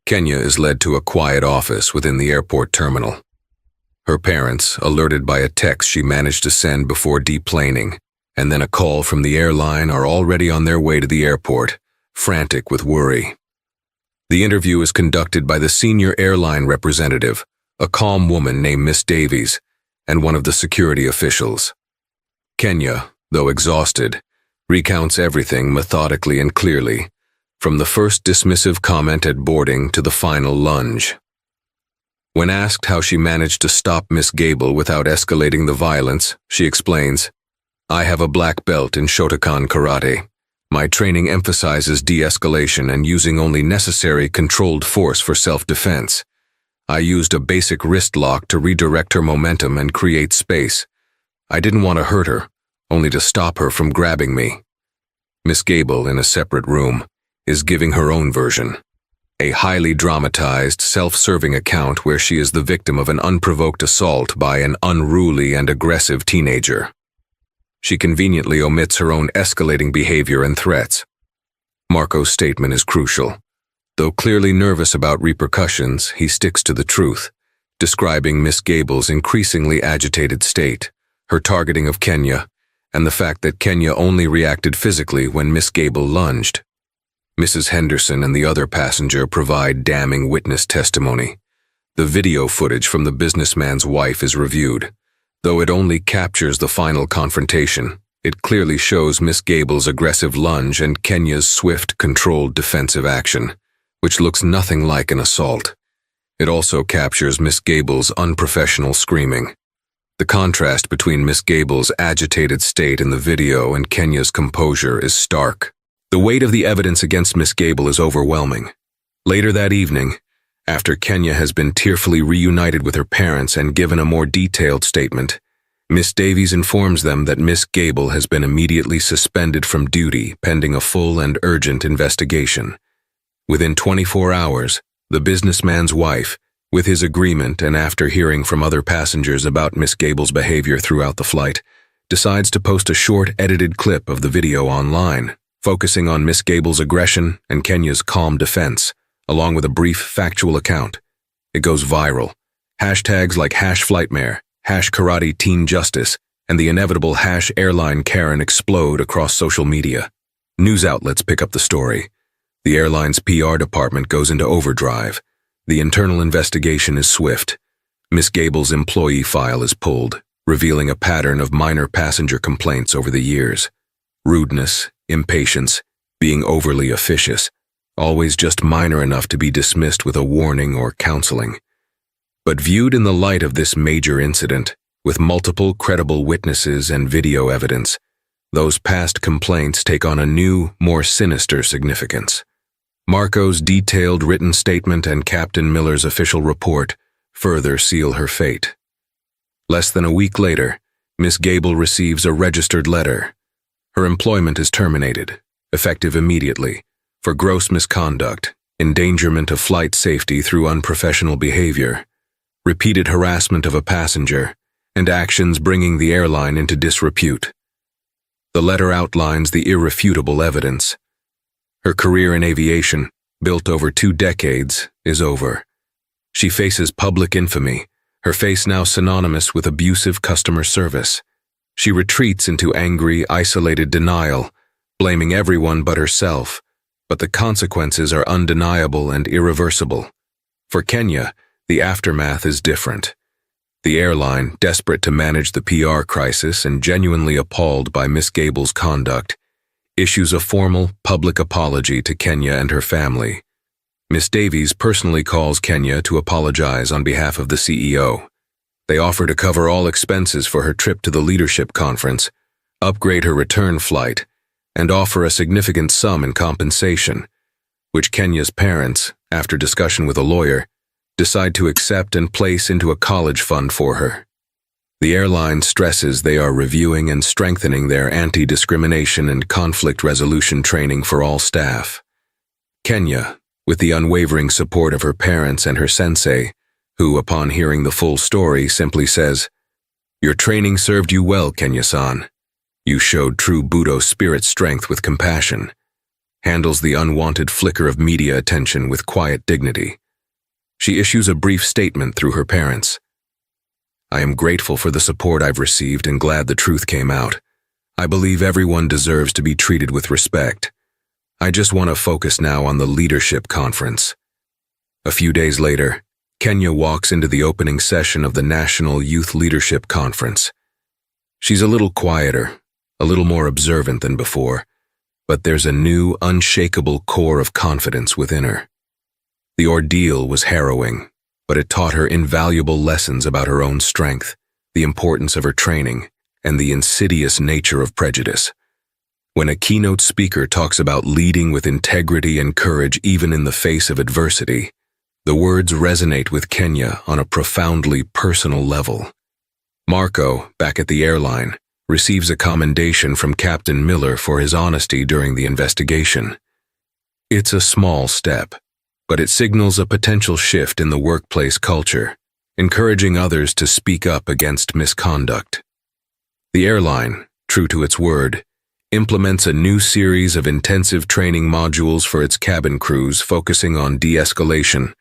Kenya is led to a quiet office within the airport terminal. Her parents, alerted by a text she managed to send before deplaning, and then a call from the airline, are already on their way to the airport, frantic with worry. The interview is conducted by the senior airline representative, a calm woman named Miss Davies, and one of the security officials. Kenya, though exhausted, recounts everything methodically and clearly, from the first dismissive comment at boarding to the final lunge. When asked how she managed to stop Miss Gable without escalating the violence, she explains, "I have a black belt in Shotokan karate. My training emphasizes de-escalation and using only necessary controlled force for self-defense. I used a basic wrist lock to redirect her momentum and create space. I didn't want to hurt her, only to stop her from grabbing me. Miss Gable, in a separate room, is giving her own version. A highly dramatized, self-serving account where she is the victim of an unprovoked assault by an unruly and aggressive teenager. She conveniently omits her own escalating behavior and threats. Marco's statement is crucial. Though clearly nervous about repercussions, he sticks to the truth, describing Miss Gable's increasingly agitated state, her targeting of Kenya, and the fact that Kenya only reacted physically when Miss Gable lunged. Mrs. Henderson and the other passenger provide damning witness testimony. The video footage from the businessman's wife is reviewed. Though it only captures the final confrontation, it clearly shows Miss Gable's aggressive lunge and Kenya's swift, controlled defensive action, which looks nothing like an assault. It also captures Miss Gable's unprofessional screaming. The contrast between Miss Gable's agitated state in the video and Kenya's composure is stark. The weight of the evidence against Miss Gable is overwhelming. Later that evening, after Kenya has been tearfully reunited with her parents and given a more detailed statement, Miss Davies informs them that Miss Gable has been immediately suspended from duty pending a full and urgent investigation. Within 24 hours, the businessman's wife, with his agreement and after hearing from other passengers about Miss Gable's behavior throughout the flight, decides to post a short edited clip of the video online, focusing on Miss Gable's aggression and Kenya's calm defense, along with a brief factual account. It goes viral. Hashtags like #flightmare, #KarateTeenJustice, and the inevitable #airline Karen explode across social media. News outlets pick up the story. The airline's PR department goes into overdrive. The internal investigation is swift. Miss Gable's employee file is pulled, revealing a pattern of minor passenger complaints over the years. Rudeness, impatience, being overly officious, always just minor enough to be dismissed with a warning or counseling. But viewed in the light of this major incident, with multiple credible witnesses and video evidence, those past complaints take on a new, more sinister significance. Marco's detailed written statement and Captain Miller's official report further seal her fate. Less than a week later, Miss Gable receives a registered letter. Her employment is terminated, effective immediately, for gross misconduct, endangerment of flight safety through unprofessional behavior, repeated harassment of a passenger, and actions bringing the airline into disrepute. The letter outlines the irrefutable evidence. Her career in aviation, built over 2 decades, is over. She faces public infamy, her face now synonymous with abusive customer service. She retreats into angry, isolated denial, blaming everyone but herself, but the consequences are undeniable and irreversible. For Kenya, the aftermath is different. The airline, desperate to manage the PR crisis and genuinely appalled by Miss Gable's conduct, issues a formal, public apology to Kenya and her family. Miss Davies personally calls Kenya to apologize on behalf of the CEO. They offer to cover all expenses for her trip to the leadership conference, upgrade her return flight, and offer a significant sum in compensation, which Kenya's parents, after discussion with a lawyer, decide to accept and place into a college fund for her. The airline stresses they are reviewing and strengthening their anti-discrimination and conflict resolution training for all staff. Kenya, with the unwavering support of her parents and her sensei, who, upon hearing the full story, simply says, "Your training served you well, Kenya-san. You showed true Budo spirit strength with compassion," handles the unwanted flicker of media attention with quiet dignity. She issues a brief statement through her parents. "I am grateful for the support I've received and glad the truth came out. I believe everyone deserves to be treated with respect. I just want to focus now on the leadership conference." A few days later, Kenya walks into the opening session of the National Youth Leadership Conference. She's a little quieter, a little more observant than before, but there's a new, unshakable core of confidence within her. The ordeal was harrowing, but it taught her invaluable lessons about her own strength, the importance of her training, and the insidious nature of prejudice. When a keynote speaker talks about leading with integrity and courage even in the face of adversity, The words resonate with Kenya on a profoundly personal level. Marco, back at the airline, receives a commendation from Captain Miller for his honesty during the investigation. It's a small step, but it signals a potential shift in the workplace culture, encouraging others to speak up against misconduct. The airline, true to its word, implements a new series of intensive training modules for its cabin crews focusing on de-escalation,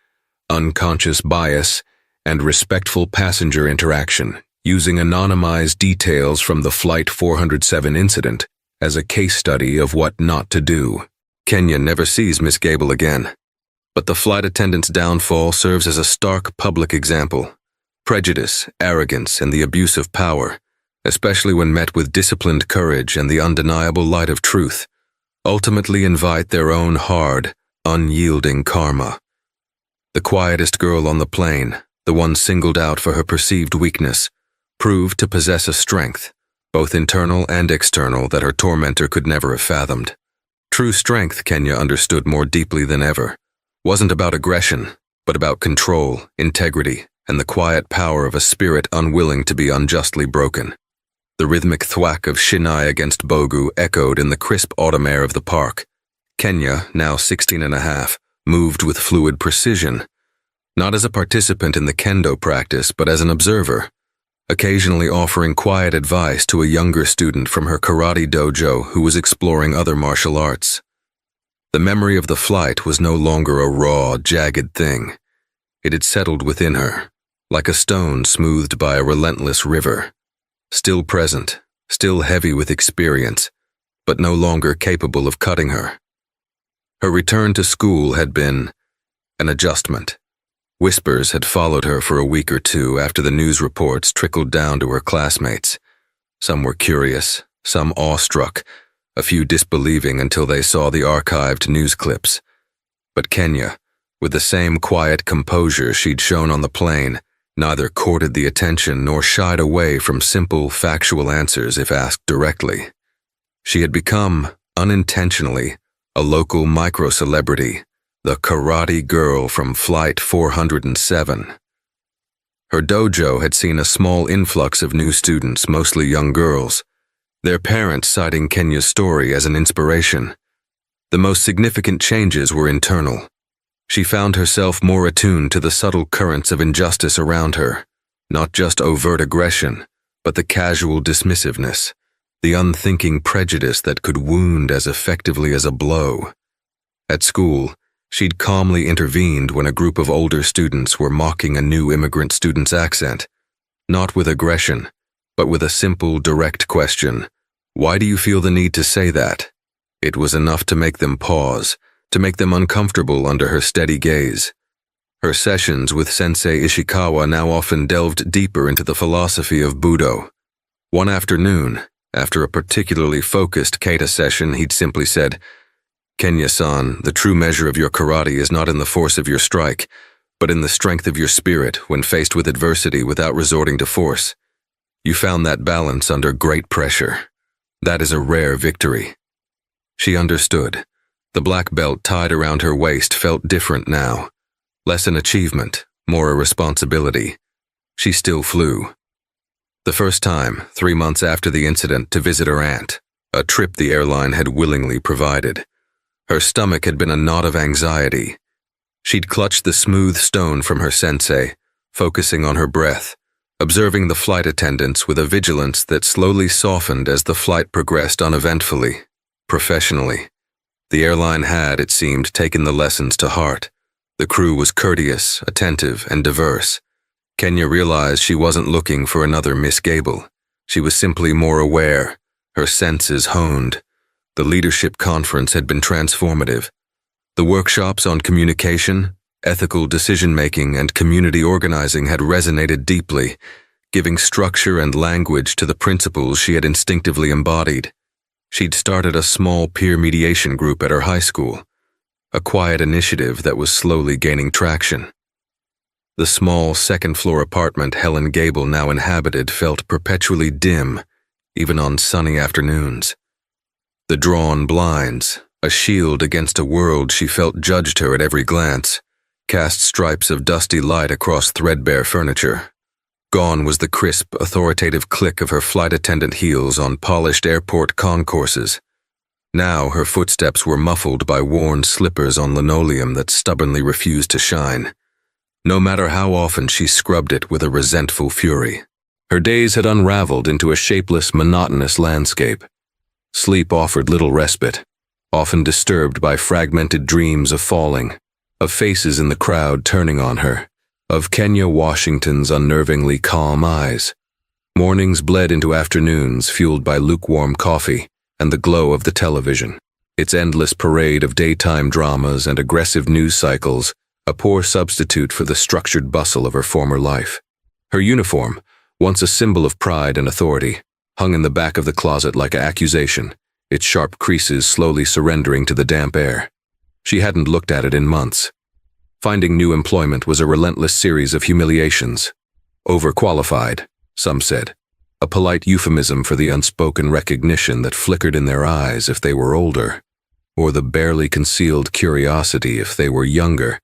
unconscious bias, and respectful passenger interaction, using anonymized details from the Flight 407 incident as a case study of what not to do. Kenya never sees Miss Gable again, but the flight attendant's downfall serves as a stark public example. Prejudice, arrogance, and the abuse of power, especially when met with disciplined courage and the undeniable light of truth, ultimately invite their own hard, unyielding karma. The quietest girl on the plane, the one singled out for her perceived weakness, proved to possess a strength, both internal and external, that her tormentor could never have fathomed. True strength, Kenya understood more deeply than ever, wasn't about aggression, but about control, integrity, and the quiet power of a spirit unwilling to be unjustly broken. The rhythmic thwack of shinai against bogu echoed in the crisp autumn air of the park. Kenya, now 16 and a half, moved with fluid precision, not as a participant in the kendo practice, but as an observer, occasionally offering quiet advice to a younger student from her karate dojo who was exploring other martial arts. The memory of the flight was no longer a raw, jagged thing. It had settled within her, like a stone smoothed by a relentless river, still present, still heavy with experience, but no longer capable of cutting her. Her return to school had been an adjustment. Whispers had followed her for a week or two after the news reports trickled down to her classmates. Some were curious, some awestruck, a few disbelieving until they saw the archived news clips. But Kenya, with the same quiet composure she'd shown on the plane, neither courted the attention nor shied away from simple, factual answers if asked directly. She had become, unintentionally, a local micro-celebrity, the karate girl from Flight 407. Her dojo had seen a small influx of new students, mostly young girls, their parents citing Kenya's story as an inspiration. The most significant changes were internal. She found herself more attuned to the subtle currents of injustice around her, not just overt aggression, but the casual dismissiveness, the unthinking prejudice that could wound as effectively as a blow. At school, she'd calmly intervened when a group of older students were mocking a new immigrant student's accent, not with aggression, but with a simple, direct question. Why do you feel the need to say that? It was enough to make them pause, to make them uncomfortable under her steady gaze. Her sessions with Sensei Ishikawa now often delved deeper into the philosophy of Budo. One afternoon, after a particularly focused kata session, he'd simply said, "Kenya-san, the true measure of your karate is not in the force of your strike, but in the strength of your spirit when faced with adversity without resorting to force. You found that balance under great pressure. That is a rare victory." She understood. The black belt tied around her waist felt different now. Less an achievement, more a responsibility. She still flew. The first time, 3 months after the incident, to visit her aunt, a trip the airline had willingly provided. Her stomach had been a knot of anxiety. She'd clutched the smooth stone from her sensei, focusing on her breath, observing the flight attendants with a vigilance that slowly softened as the flight progressed uneventfully, professionally. The airline had, it seemed, taken the lessons to heart. The crew was courteous, attentive, and diverse. Kenya realized she wasn't looking for another Miss Gable. She was simply more aware, her senses honed. The leadership conference had been transformative. The workshops on communication, ethical decision-making, and community organizing had resonated deeply, giving structure and language to the principles she had instinctively embodied. She'd started a small peer mediation group at her high school, a quiet initiative that was slowly gaining traction. The small second-floor apartment Helen Gable now inhabited felt perpetually dim, even on sunny afternoons. The drawn blinds, a shield against a world she felt judged her at every glance, cast stripes of dusty light across threadbare furniture. Gone was the crisp, authoritative click of her flight attendant heels on polished airport concourses. Now her footsteps were muffled by worn slippers on linoleum that stubbornly refused to shine, no matter how often she scrubbed it with a resentful fury. Her days had unraveled into a shapeless, monotonous landscape. Sleep offered little respite, often disturbed by fragmented dreams of falling, of faces in the crowd turning on her, of Kenya Washington's unnervingly calm eyes. Mornings bled into afternoons, fueled by lukewarm coffee and the glow of the television. Its endless parade of daytime dramas and aggressive news cycles, a poor substitute for the structured bustle of her former life. Her uniform, once a symbol of pride and authority, hung in the back of the closet like an accusation, its sharp creases slowly surrendering to the damp air. She hadn't looked at it in months. Finding new employment was a relentless series of humiliations. Overqualified, some said, a polite euphemism for the unspoken recognition that flickered in their eyes if they were older, or the barely concealed curiosity if they were younger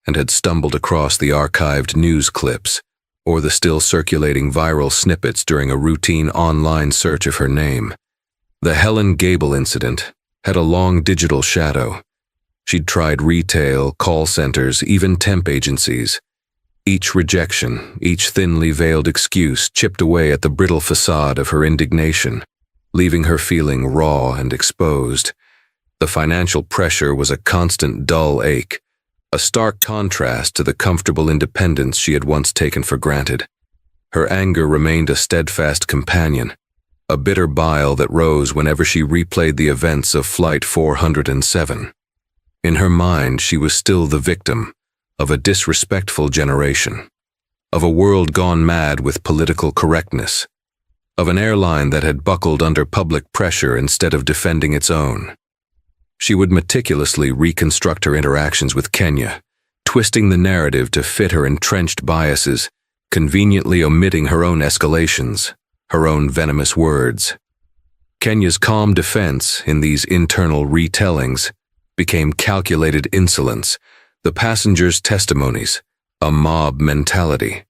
and had stumbled across the archived news clips or the still circulating viral snippets during a routine online search of her name. The Helen Gable incident had a long digital shadow. She'd tried retail, call centers, even temp agencies. Each rejection, each thinly veiled excuse chipped away at the brittle facade of her indignation, leaving her feeling raw and exposed. The financial pressure was a constant dull ache, a stark contrast to the comfortable independence she had once taken for granted. Her anger remained a steadfast companion, a bitter bile that rose whenever she replayed the events of Flight 407. In her mind, she was still the victim of a disrespectful generation, of a world gone mad with political correctness, of an airline that had buckled under public pressure instead of defending its own. She would meticulously reconstruct her interactions with Kenya, twisting the narrative to fit her entrenched biases, conveniently omitting her own escalations, her own venomous words. Kenya's calm defense in these internal retellings became calculated insolence, the passengers' testimonies, a mob mentality.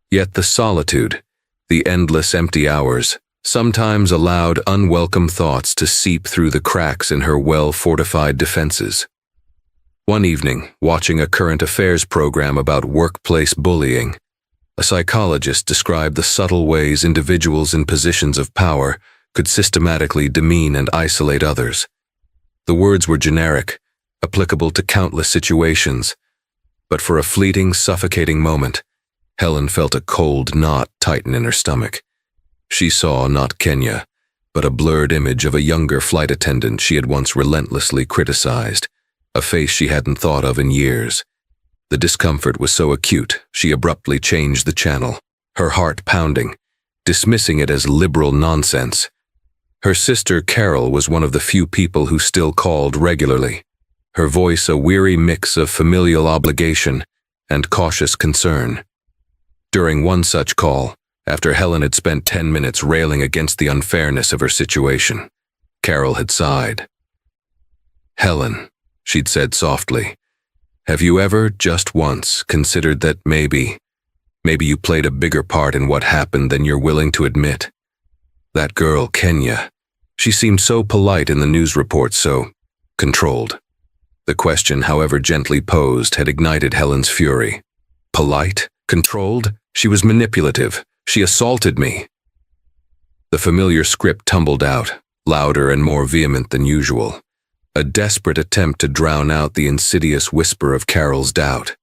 Yet the solitude, the endless empty hours, sometimes allowed unwelcome thoughts to seep through the cracks in her well-fortified defenses. One evening, watching a current affairs program about workplace bullying, a psychologist described the subtle ways individuals in positions of power could systematically demean and isolate others. The words were generic, applicable to countless situations, but for a fleeting, suffocating moment, Helen felt a cold knot tighten in her stomach. She saw not Kenya, but a blurred image of a younger flight attendant she had once relentlessly criticized, a face she hadn't thought of in years. The discomfort was so acute, she abruptly changed the channel, her heart pounding, dismissing it as liberal nonsense. Her sister Carol was one of the few people who still called regularly, her voice a weary mix of familial obligation and cautious concern. During one such call, after Helen had spent 10 minutes railing against the unfairness of her situation, Carol had sighed. "Helen," she'd said softly, "have you ever, just once, considered that maybe you played a bigger part in what happened than you're willing to admit? That girl, Kenya, she seemed so polite in the news reports, so controlled." The question, however gently posed, had ignited Helen's fury. Polite? Controlled? She was manipulative. She assaulted me. The familiar script tumbled out, louder and more vehement than usual, a desperate attempt to drown out the insidious whisper of Carol's doubt.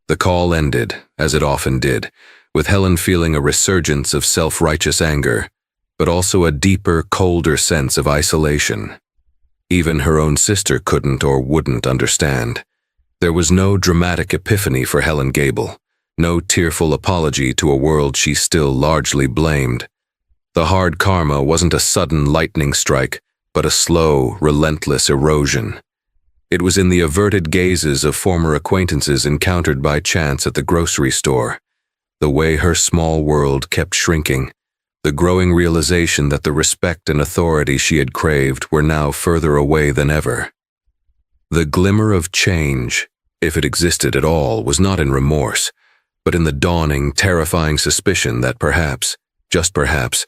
The call ended, as it often did, with Helen feeling a resurgence of self-righteous anger, but also a deeper, colder sense of isolation. Even her own sister couldn't or wouldn't understand. There was no dramatic epiphany for Helen Gable, no tearful apology to a world she still largely blamed. The hard karma wasn't a sudden lightning strike, but a slow, relentless erosion. It was in the averted gazes of former acquaintances encountered by chance at the grocery store, the way her small world kept shrinking, the growing realization that the respect and authority she had craved were now further away than ever. The glimmer of change, if it existed at all, was not in remorse, but in the dawning, terrifying suspicion that perhaps, just perhaps,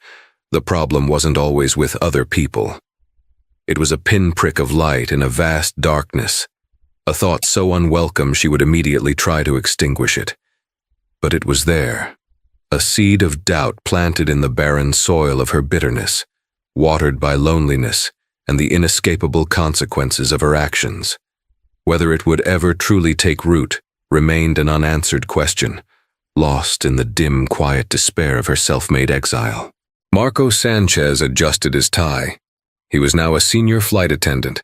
the problem wasn't always with other people. It was a pinprick of light in a vast darkness, a thought so unwelcome she would immediately try to extinguish it. But it was there, a seed of doubt planted in the barren soil of her bitterness, watered by loneliness and the inescapable consequences of her actions. Whether it would ever truly take root remained an unanswered question, lost in the dim, quiet despair of her self-made exile. Marco Sanchez adjusted his tie. He was now a senior flight attendant,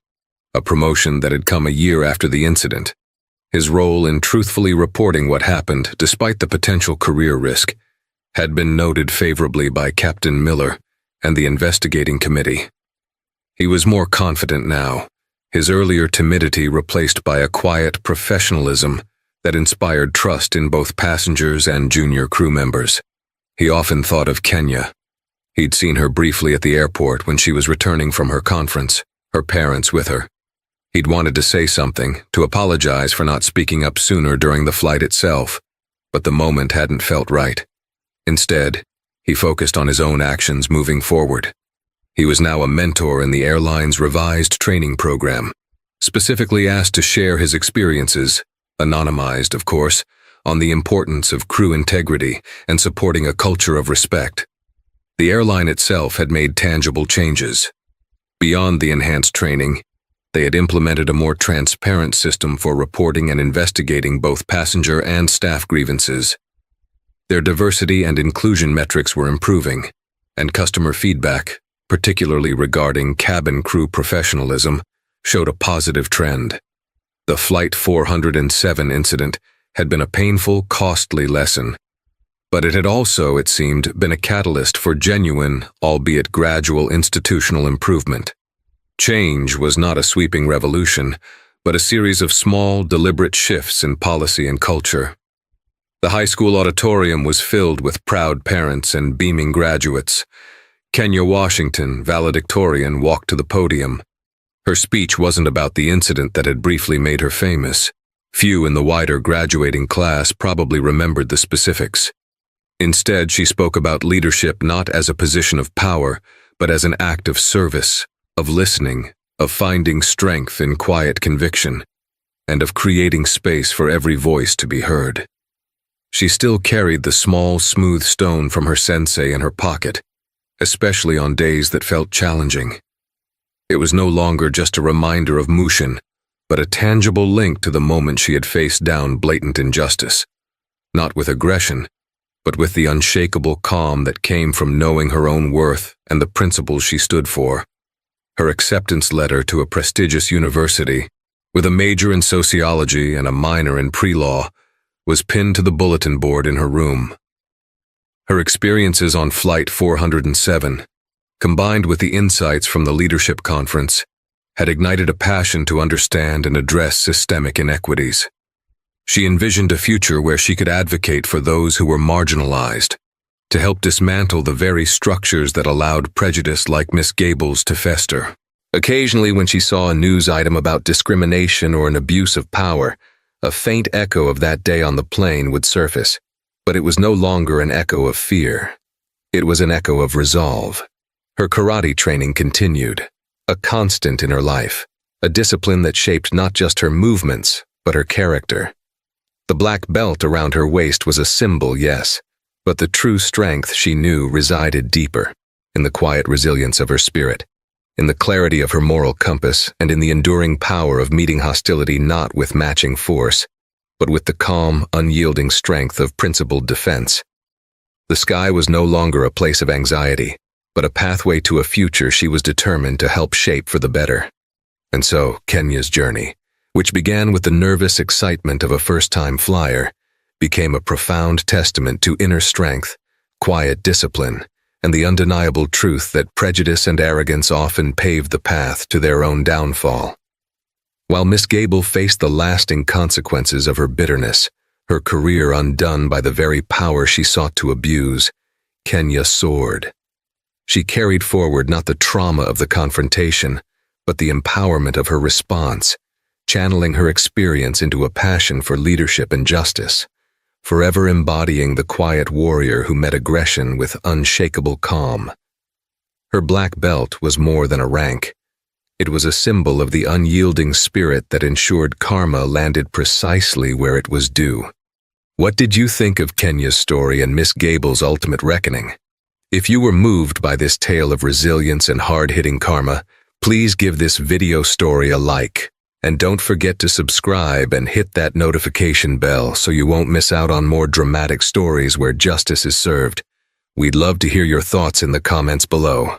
a promotion that had come a year after the incident. His role in truthfully reporting what happened, despite the potential career risk, had been noted favorably by Captain Miller and the investigating committee. He was more confident now, his earlier timidity replaced by a quiet professionalism that inspired trust in both passengers and junior crew members. He often thought of Kenya. He'd seen her briefly at the airport when she was returning from her conference, her parents with her. He'd wanted to say something, to apologize for not speaking up sooner during the flight itself, but the moment hadn't felt right. Instead, he focused on his own actions moving forward. He was now a mentor in the airline's revised training program, specifically asked to share his experiences, anonymized, of course, on the importance of crew integrity and supporting a culture of respect. The airline itself had made tangible changes. Beyond the enhanced training, they had implemented a more transparent system for reporting and investigating both passenger and staff grievances. Their diversity and inclusion metrics were improving, and customer feedback, particularly regarding cabin crew professionalism, showed a positive trend. The Flight 407 incident had been a painful, costly lesson, but it had also, it seemed, been a catalyst for genuine, albeit gradual institutional improvement. Change was not a sweeping revolution, but a series of small, deliberate shifts in policy and culture. The high school auditorium was filled with proud parents and beaming graduates. Kenya Washington, valedictorian, walked to the podium. Her speech wasn't about the incident that had briefly made her famous. Few in the wider graduating class probably remembered the specifics. Instead, she spoke about leadership not as a position of power, but as an act of service, of listening, of finding strength in quiet conviction, and of creating space for every voice to be heard. She still carried the small, smooth stone from her sensei in her pocket, especially on days that felt challenging. It was no longer just a reminder of Mushin, but a tangible link to the moment she had faced down blatant injustice, not with aggression, but with the unshakable calm that came from knowing her own worth and the principles she stood for. Her acceptance letter to a prestigious university, with a major in sociology and a minor in pre-law, was pinned to the bulletin board in her room. Her experiences on Flight 407, combined with the insights from the leadership conference, had ignited a passion to understand and address systemic inequities. She envisioned a future where she could advocate for those who were marginalized, to help dismantle the very structures that allowed prejudice like Miss Gables to fester. Occasionally, when she saw a news item about discrimination or an abuse of power, a faint echo of that day on the plane would surface, but it was no longer an echo of fear. It was an echo of resolve. Her karate training continued, a constant in her life, a discipline that shaped not just her movements, but her character. The black belt around her waist was a symbol, yes, but the true strength she knew resided deeper, in the quiet resilience of her spirit, in the clarity of her moral compass, and in the enduring power of meeting hostility not with matching force, but with the calm, unyielding strength of principled defense. The sky was no longer a place of anxiety, but a pathway to a future she was determined to help shape for the better. And so, Kenya's journey, which began with the nervous excitement of a first-time flyer, became a profound testament to inner strength, quiet discipline, and the undeniable truth that prejudice and arrogance often paved the path to their own downfall. While Miss Gable faced the lasting consequences of her bitterness, her career undone by the very power she sought to abuse, Kenya soared. She carried forward not the trauma of the confrontation, but the empowerment of her response, channeling her experience into a passion for leadership and justice, forever embodying the quiet warrior who met aggression with unshakable calm. Her black belt was more than a rank. It was a symbol of the unyielding spirit that ensured karma landed precisely where it was due. What did you think of Kenya's story and Miss Gable's ultimate reckoning? If you were moved by this tale of resilience and hard-hitting karma, please give this video story a like. And don't forget to subscribe and hit that notification bell so you won't miss out on more dramatic stories where justice is served. We'd love to hear your thoughts in the comments below.